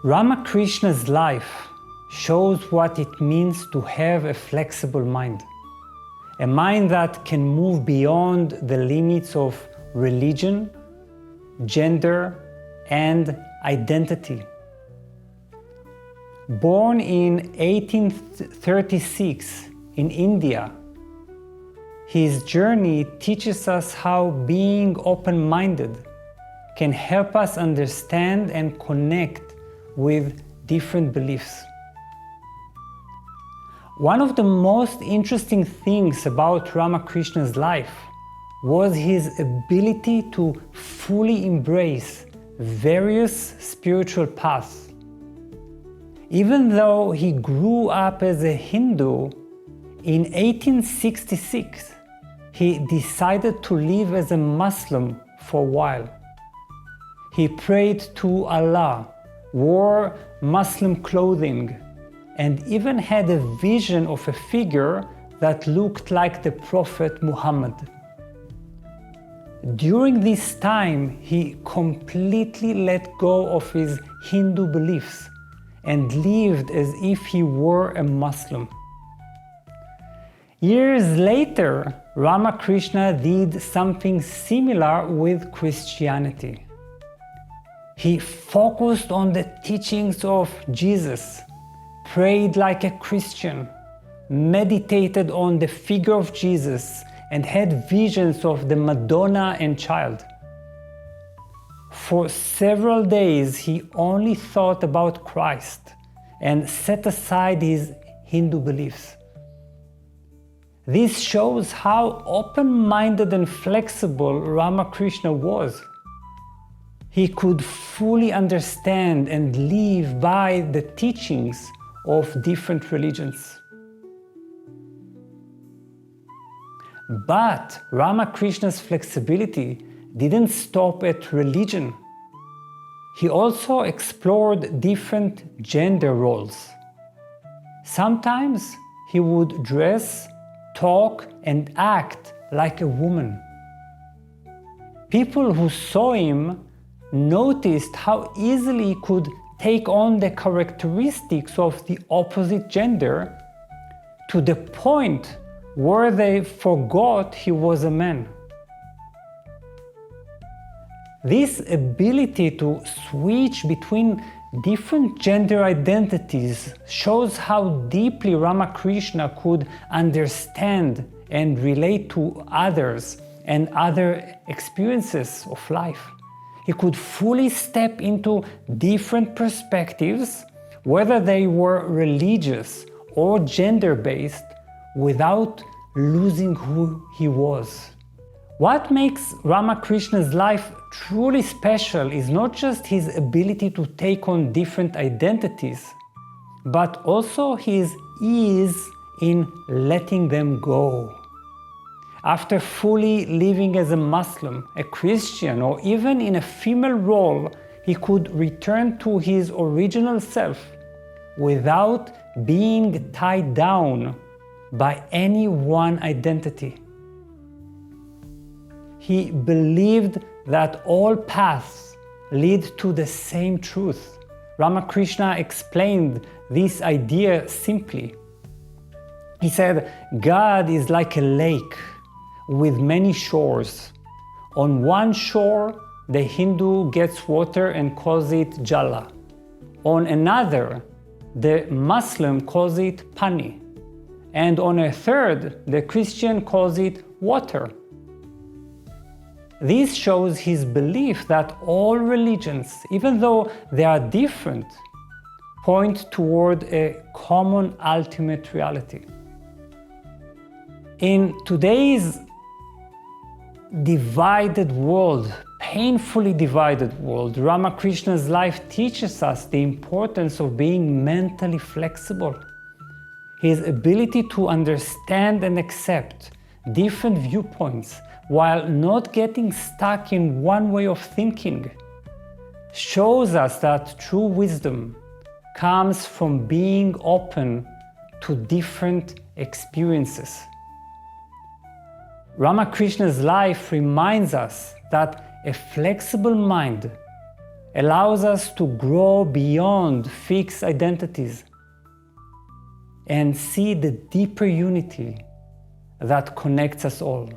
Ramakrishna's life shows what it means to have a flexible mind. A mind that can move beyond the limits of religion, gender, and identity. Born in 1836 in India, his journey teaches us how being open-minded can help us understand and connect with different beliefs. One of the most interesting things about Ramakrishna's life was his ability to fully embrace various spiritual paths. Even though he grew up as a Hindu, in 1866 he decided to live as a Muslim for a while. He prayed to Allah, wore Muslim clothing, and even had a vision of a figure that looked like the Prophet Muhammad. During this time, he completely let go of his Hindu beliefs and lived as if he were a Muslim. Years later, Ramakrishna did something similar with Christianity. He focused on the teachings of Jesus, prayed like a Christian, meditated on the figure of Jesus, and had visions of the Madonna and Child. For several days he only thought about Christ and set aside his Hindu beliefs. This shows how open-minded and flexible Ramakrishna was. He could fully understand and live by the teachings of different religions. But Ramakrishna's flexibility didn't stop at religion. He also explored different gender roles. Sometimes he would dress, talk, and act like a woman. People who saw him noticed how easily he could take on the characteristics of the opposite gender, to the point where they forgot he was a man. This ability to switch between different gender identities shows how deeply Ramakrishna could understand and relate to others and other experiences of life. He could fully step into different perspectives, whether they were religious or gender-based, without losing who he was. What makes Ramakrishna's life truly special is not just his ability to take on different identities, but also his ease in letting them go. After fully living as a Muslim, a Christian, or even in a female role, he could return to his original self without being tied down by any one identity. He believed that all paths lead to the same truth. Ramakrishna explained this idea simply. He said, God is like a lake with many shores. On one shore, the Hindu gets water and calls it jala. On another, the Muslim calls it pani. And on a third, the Christian calls it water. This shows his belief that all religions, even though they are different, point toward a common ultimate reality. In today's divided world, painfully divided world, Ramakrishna's life teaches us the importance of being mentally flexible. His ability to understand and accept different viewpoints while not getting stuck in one way of thinking shows us that true wisdom comes from being open to different experiences. Ramakrishna's life reminds us that a flexible mind allows us to grow beyond fixed identities and see the deeper unity that connects us all.